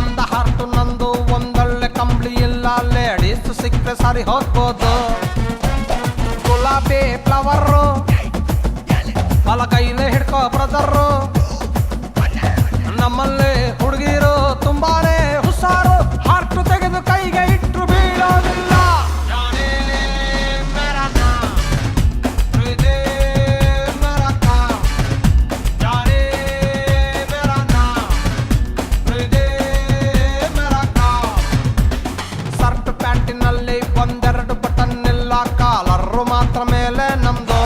ಬಂದ ಹಾರ್ಟು ನಂದು ಒಂದೊಳ್ಳೆ ಕಂಬಳಿ ಇಲ್ಲ ಲೇಡೀಸ್ ಸಿಕ್ಕರೆ ಸರಿ ಹೋಗ್ಬೋದು ಗುಲಾಬಿ ಫ್ಲವರು ಬಲ ಕೈಲೇ ಹಿಡ್ಕೋ ಬ್ರದರು ನಮ್ಮಲ್ಲಿ ಹುಡುಗಿರು ತುಂಬಾನೇ ಹುಷಾರು ಹಾರ್ಟು ತೆಗೆದು ಕೈಗೆ ಇಟ್ಟರು ಬೀಳೋದಿಲ್ಲ ಸರ್ಟ್ ಪ್ಯಾಂಟಿನಲ್ಲಿ ಒಂದೆರಡು ಬಟನ್ ಇಲ್ಲ ಕಾಲರು ಮಾತ್ರ ಮೇಲೆ ನಮ್ದು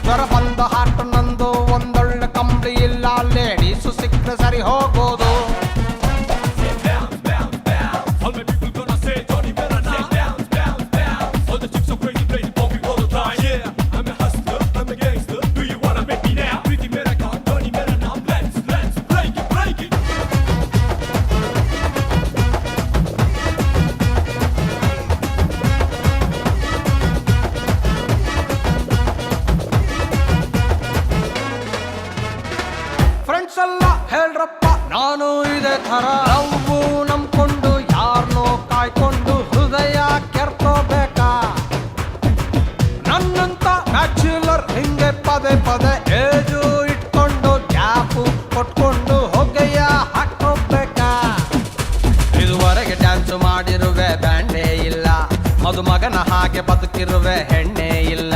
ಜ್ವರ ಬಂದ ಹಾರ್ಟು ನಂದು ಒಂದೊಳ್ಳೆ ಕಂಬಳಿ ಇಲ್ಲ ಲೇಡೀಸು ಸಿಕ್ಕರೆ ಸರಿ ಹೋಗೋದು ಫ್ರೆಂಡ್ಸ್ ಎಲ್ಲ ಹೇಳ್ರಪ್ಪ ನಾನು ಇದೇ ಥರ ನಾವು ನಂಬ್ಕೊಂಡು ಯಾರನ್ನೋ ಕಾಯ್ಕೊಂಡು ಹೃದಯ ಕೆರ್ಕೋಬೇಕಾ ನನ್ನಂತ ಬ್ಯಾಚುಲರ್ ಹಿಂಗೆ ಪದೇ ಪದೇ ಏಜು ಇಟ್ಕೊಂಡು ಗ್ಯಾಪು ಕೊಟ್ಕೊಂಡು ಹೊಗೆಯ ಹಾಕೋಬೇಕಾ ಇದುವರೆಗೆ ಡ್ಯಾನ್ಸ್ ಮಾಡಿರುವೆ ಬ್ಯಾಂಡೇ ಇಲ್ಲ ಮದುಮಗನ ಹಾಗೆ ಬದುಕಿರುವೆ ಹೆಣ್ಣೆ ಇಲ್ಲ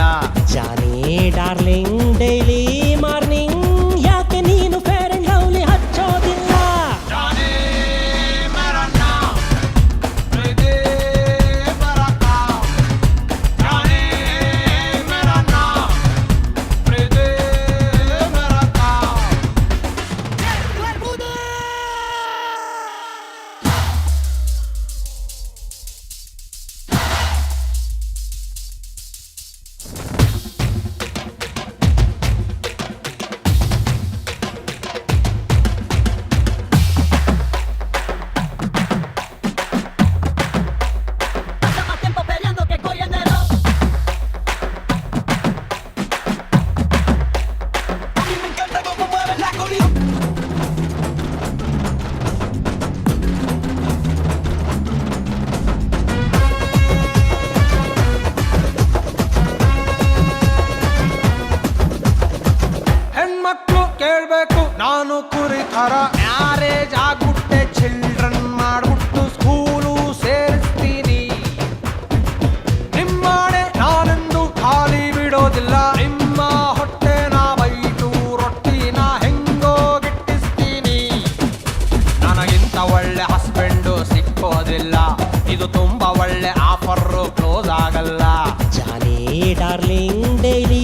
ಜಾನಿ ಡಾರ್ಲಿಂಗ್ ಡೈಲಿ ಮಾರ್ನಿಂಗ್ ಯಾಕೆ ನೀನು ಫೇರ್ ಅಂಡ್ ಲವ್ಲಿ ಹಚ್ಚೋದಿಲ್ಲ ಹೆಣ್ಮಕ್ಳು ಕೇಳ್ಬೇಕು ನಾನು ಕುರಿ ಥರ ಮ್ಯಾರೇಜ್ ಆಗ್ಬಿಟ್ಟೆ ಚಿಲ್ಡ್ರನ್ ಮಾಡ್ಬಿಟ್ಟು ಸ್ಕೂಲು ಸೇರಿಸ್ತೀನಿ ನಿಮ್ಮಾಣೆ ನಾನೆಂದು ಖಾಲಿ ಬಿಡೋದಿಲ್ಲ ನಿಮ್ಮ ಹೊಟ್ಟೆನ ಬೈಟು ರೊಟ್ಟಿನ ಹೆಂಗೋ ಗಿಟ್ಟಿಸ್ತೀನಿ ನನಗಿಂತ ಒಳ್ಳೆ ಹಸ್ಬೆಂಡು ಸಿಕ್ಕೋದಿಲ್ಲ ಇದು ತುಂಬಾ ಒಳ್ಳೆ ಆಫರ್ ಕ್ಲೋಸ್ ಆಗಲ್ಲ ಜಾನಿ ಡಾರ್ಲಿಂಗ್ ಡೈಲಿ